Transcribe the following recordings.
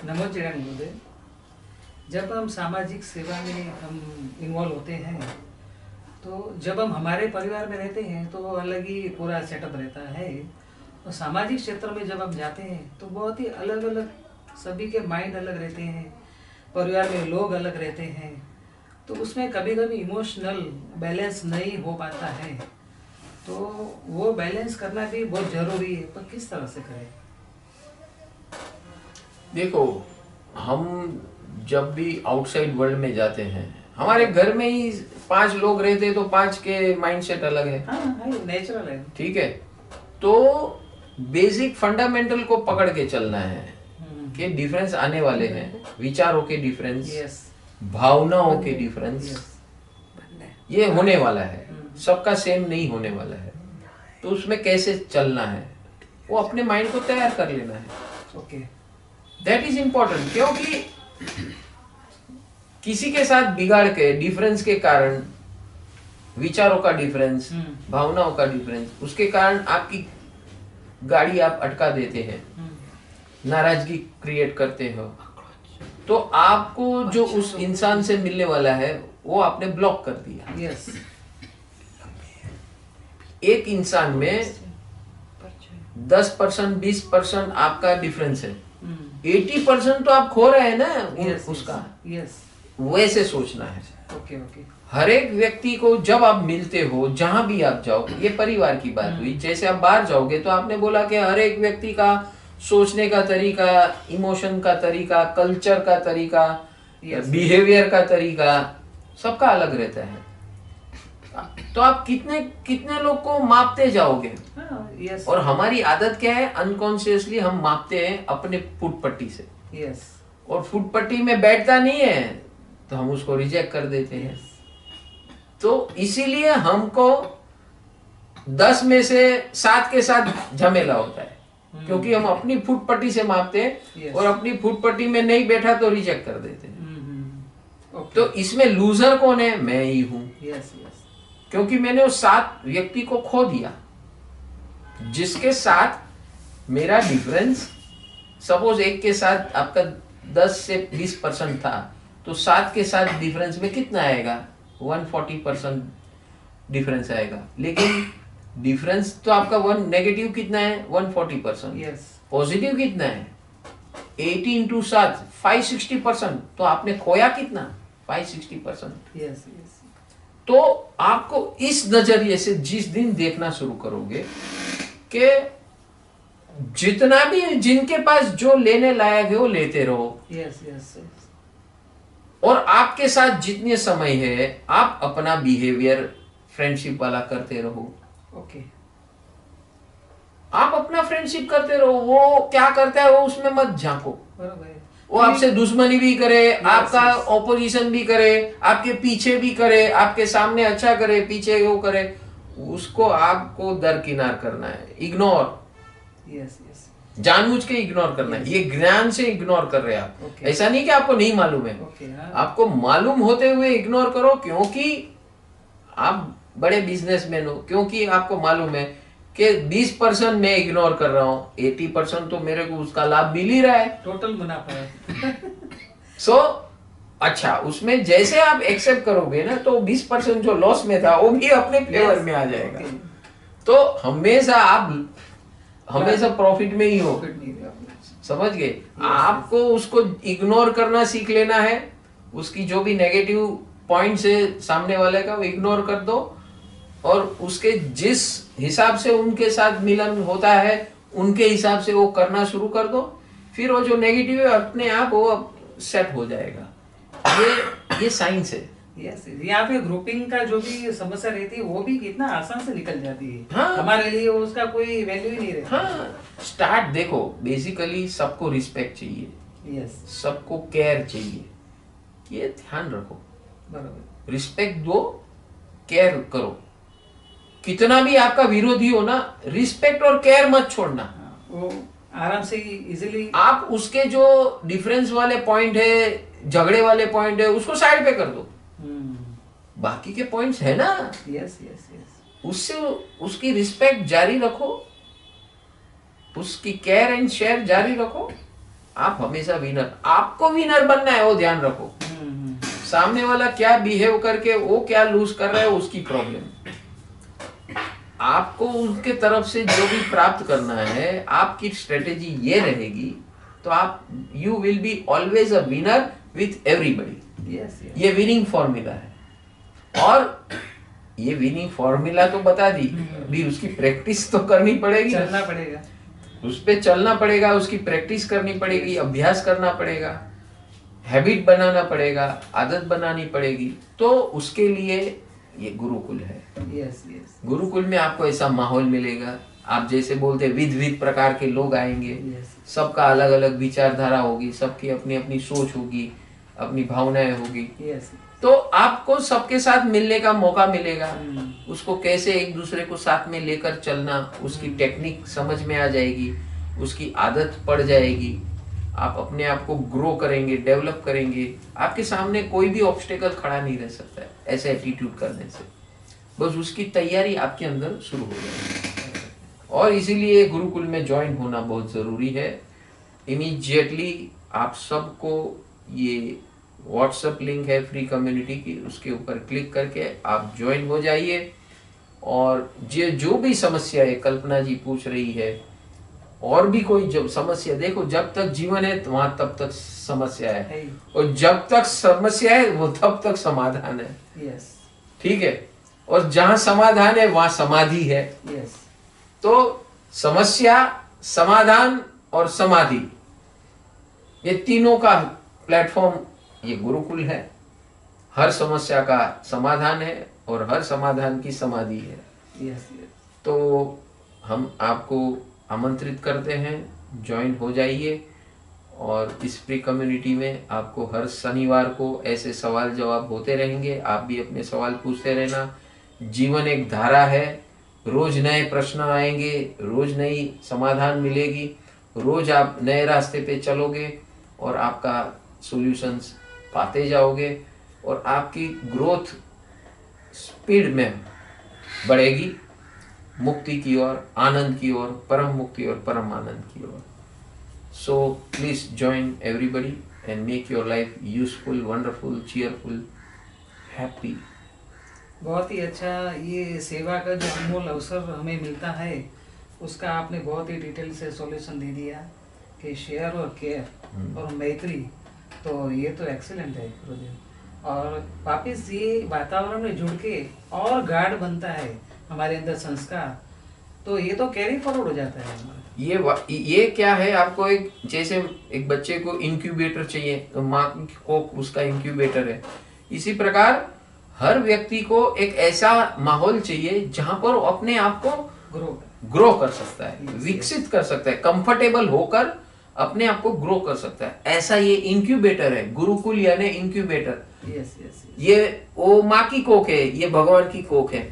नमो चिरंग महोदय। जब हम सामाजिक सेवा में हम इन्वॉल्व होते हैं, तो जब हम हमारे परिवार में रहते हैं तो अलग ही पूरा सेटअप रहता है, और सामाजिक क्षेत्र में जब हम जाते हैं तो बहुत ही अलग अलग, सभी के माइंड अलग रहते हैं, परिवार में लोग अलग रहते हैं, तो उसमें कभी कभी इमोशनल बैलेंस नहीं हो पाता है। तो वो बैलेंस करना भी बहुत ज़रूरी है, पर किस तरह से करें? देखो, हम जब भी आउटसाइड वर्ल्ड में जाते हैं, हमारे घर में ही 5 लोग रहते हैं तो 5 के माइंडसेट अलग है। हाँ, नेचुरल है। ठीक है, तो बेसिक फंडामेंटल को पकड़ के चलना है कि डिफरेंस आने वाले हैं, विचारों के डिफरेंस, भावनाओं के डिफरेंस, ये होने वाला है, सबका सेम नहीं होने वाला है। तो उसमें कैसे चलना है, वो अपने माइंड को तैयार कर लेना है। ओके, दैट इज इम्पोर्टेंट, क्योंकि किसी के साथ बिगाड़ के डिफरेंस के कारण, विचारों का डिफरेंस, भावनाओं का डिफरेंस, उसके कारण आपकी गाड़ी आप अटका देते हैं, नाराजगी क्रिएट करते हो, तो आपको जो उस इंसान से मिलने वाला है वो आपने ब्लॉक कर दिया। यस। एक इंसान में 10% 20% आपका डिफरेंस है, 80% तो आप खो रहे हैं ना उसका। यस, वैसे सोचना है। Okay okay. हर एक व्यक्ति को जब आप मिलते हो, जहां भी आप जाओ, ये परिवार की बात हुई, जैसे आप बाहर जाओगे तो आपने बोला कि हर एक व्यक्ति का सोचने का तरीका, इमोशन का तरीका, कल्चर का तरीका, बिहेवियर का तरीका, सबका अलग रहता है। तो आप कितने कितने लोग को मापते जाओगे। यस। और हमारी आदत क्या है, अनकॉन्शियसली हम मापते हैं अपने फुट पट्टी से। यस। और फुट पट्टी में बैठता नहीं है तो हम उसको रिजेक्ट कर देते हैं। तो इसीलिए हमको 10 में से 7 के साथ झमेला होता है, क्योंकि हम अपनी फुट पट्टी से मापते हैं और अपनी फुट पट्टी में नहीं बैठा तो रिजेक्ट कर देते हैं। तो इसमें लूजर कौन है? मैं ही हूं। क्योंकि मैंने उस 7 व्यक्ति को खो दिया जिसके साथ मेरा डिफरेंस, सपोज एक के साथ आपका 10 से 20% था, तो 7 के साथ डिफरेंस में कितना आएगा? 140% डिफरेंस आएगा। लेकिन डिफरेंस तो आपका नेगेटिव कितना है? 140%। पॉजिटिव कितना है? 80 इंटू 7 560%। तो आपने खोया कितना? 560%। तो आपको इस नजरिए से जिस दिन देखना शुरू करोगे कि जितना भी जिनके पास जो लेने लायक है वो लेते रहो। और आपके साथ जितने समय है आप अपना बिहेवियर फ्रेंडशिप वाला करते रहो। आप अपना फ्रेंडशिप करते रहो, वो क्या करता है वो उसमें मत झांको। वो आपसे दुश्मनी भी करे, आपका ऑपोजिशन भी करे, आपके पीछे भी करे, आपके सामने अच्छा करे, पीछे वो करे, उसको आपको दरकिनार करना है, इग्नोर। जानबूझ के इग्नोर करना है। ये ज्ञान से इग्नोर कर रहे हैं आप। ऐसा नहीं कि आपको नहीं मालूम है, आपको मालूम होते हुए इग्नोर करो, क्योंकि आप बड़े बिजनेसमैन हो, क्योंकि आपको मालूम है कि 20% मैं इग्नोर कर रहा हूं, 80% तो मेरे को उसका लाभ मिल ही रहा है, टोटल मुनाफा है। सो अच्छा, उसमें जैसे आप एक्सेप्ट करोगे ना, तो 20% जो लॉस में था वो भी अपने फेवर में आ जाएगा। तो हमेशा आप हमेशा प्रॉफिट में ही हो, समझ गए? आपको उसको इग्नोर करना सीख लेना है। उसकी जो भी नेगेटिव पॉइंट्स है सामने वाले का, वो इग्नोर कर दो, और उसके जिस हिसाब से उनके साथ मिलन होता है उनके हिसाब से वो करना शुरू कर दो। फिर वो जो नेगेटिव है अपने आप वो सेट हो जाएगा। ये साइंस है। यहाँ पे ग्रुपिंग का जो भी समस्या रहती है वो भी कितना आसान से निकल जाती है। हाँ, हमारे लिए उसका कोई वैल्यू ही नहीं रहता। हाँ, स्टार्ट देखो, बेसिकली सबको रिस्पेक्ट चाहिए, सबको केयर चाहिए, ये ध्यान रखो। बराबर। रिस्पेक्ट दो, केयर करो। कितना भी आपका विरोधी हो ना, रिस्पेक्ट और केयर मत छोड़ना। वो आराम से इजीली आप उसके जो डिफरेंस वाले पॉइंट है, झगड़े वाले पॉइंट है, उसको साइड पे कर दो। बाकी के पॉइंट्स है ना, उससे उसकी रिस्पेक्ट जारी रखो, उसकी केयर एंड शेयर जारी रखो, आप हमेशा विनर, आपको विनर बनना है, वो ध्यान रखो। सामने वाला क्या बिहेव करके वो क्या लूज कर रहा है उसकी प्रॉब्लम, आपको उनके तरफ से जो भी प्राप्त करना है, आपकी स्ट्रेटेजी ये रहेगी, तो आप you will be always a winner with everybody. ये विनिंग फॉर्मूला है। और ये विनिंग फॉर्मूला तो बता दी, अभी उसकी प्रैक्टिस तो करनी पड़ेगी, चलना पड़ेगा, उस पे चलना पड़ेगा, उसकी प्रैक्टिस करनी पड़ेगी, अभ्यास करना पड़ेगा, हैबिट बनाना पड़ेगा, आदत बनानी पड़ेगी। तो उसके लिए ये गुरुकुल है। Yes yes. गुरुकुल में आपको ऐसा माहौल मिलेगा, आप जैसे बोलते विध विध प्रकार के लोग आएंगे, सबका अलग अलग विचारधारा होगी, सबकी अपनी अपनी सोच होगी, अपनी भावनाएं होगी। तो आपको सबके साथ मिलने का मौका मिलेगा, उसको कैसे एक दूसरे को साथ में लेकर चलना, उसकी टेक्निक समझ में आ जाएगी, उसकी आदत पड़ जाएगी, आप अपने आप को ग्रो करेंगे, डेवलप करेंगे। आपके सामने कोई भी ऑब्स्टेकल खड़ा नहीं रह सकता है ऐसे एटीट्यूड करने से, बस उसकी तैयारी आपके अंदर शुरू हो जाएगी। और इसीलिए गुरुकुल में ज्वाइन होना बहुत जरूरी है। इमीडिएटली आप सबको ये व्हाट्सएप लिंक है फ्री कम्युनिटी की, उसके ऊपर क्लिक करके आप ज्वाइन हो जाइए। और जो भी समस्या है, कल्पना जी पूछ रही है, और भी कोई जब समस्या, देखो जब तक जीवन है वहां तब तक समस्या है, और जब तक समस्या है वो तब तक समाधान है। ठीक है, और जहां समाधान है वहां समाधि है। तो समस्या, समाधान और समाधि, ये तीनों का प्लेटफॉर्म ये गुरुकुल है। हर समस्या का समाधान है और हर समाधान की समाधि है। तो हम आपको आमंत्रित करते हैं, ज्वाइन हो जाइए। और इस फ्री कम्युनिटी में आपको हर शनिवार को ऐसे सवाल जवाब होते रहेंगे, आप भी अपने सवाल पूछते रहना। जीवन एक धारा है, रोज नए प्रश्न आएंगे, रोज नई समाधान मिलेगी, रोज आप नए रास्ते पे चलोगे और आपका सॉल्यूशंस पाते जाओगे और आपकी ग्रोथ स्पीड में बढ़ेगी, मुक्ति की ओर, आनंद की ओर, परम मुक्ति और परम आनंद की ओर। So please join everybody and make your life useful, wonderful, cheerful, happy. बहुत ही अच्छा, ये सेवा का जो अनमोल अवसर हमें मिलता है उसका आपने बहुत ही डिटेल से सॉल्यूशन दे दिया कि शेयर और केयर और मैत्री, तो ये तो एक्सीलेंट है गुरुदेव। और वापिस ये वातावरण में जुड़ के और गाढ़ बनता है हमारे अंदर संस्कार, तो ये तो कैरी फॉरवर्ड हो जाता है हमारा। ये क्या है, आपको एक जैसे एक बच्चे को इंक्यूबेटर चाहिए, तो माँ को उसका इंक्यूबेटर है, इसी प्रकार हर व्यक्ति को एक ऐसा माहौल चाहिए जहां पर वो अपने आप को ग्रो कर सकता है, विकसित कर सकता है, कंफर्टेबल होकर अपने आप को ग्रो कर सकता है। ऐसा ये इंक्यूबेटर है, गुरुकुल यानी इंक्यूबेटर। ये वो माँ की कोख है, ये भगवान की कोख है।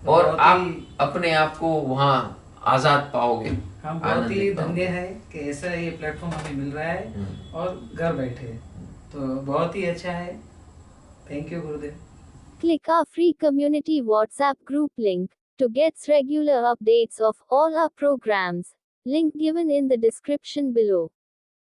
और आप अपने आप को वहाँ आजाद पाओगे। हम बहुत ही धन्य है कि ऐसा ये प्लेटफॉर्म हमें मिल रहा है और घर बैठे, तो बहुत ही अच्छा है। Thank you Gurudev. Click our free community WhatsApp group link to get regular updates of all our programs. Link given in the description below.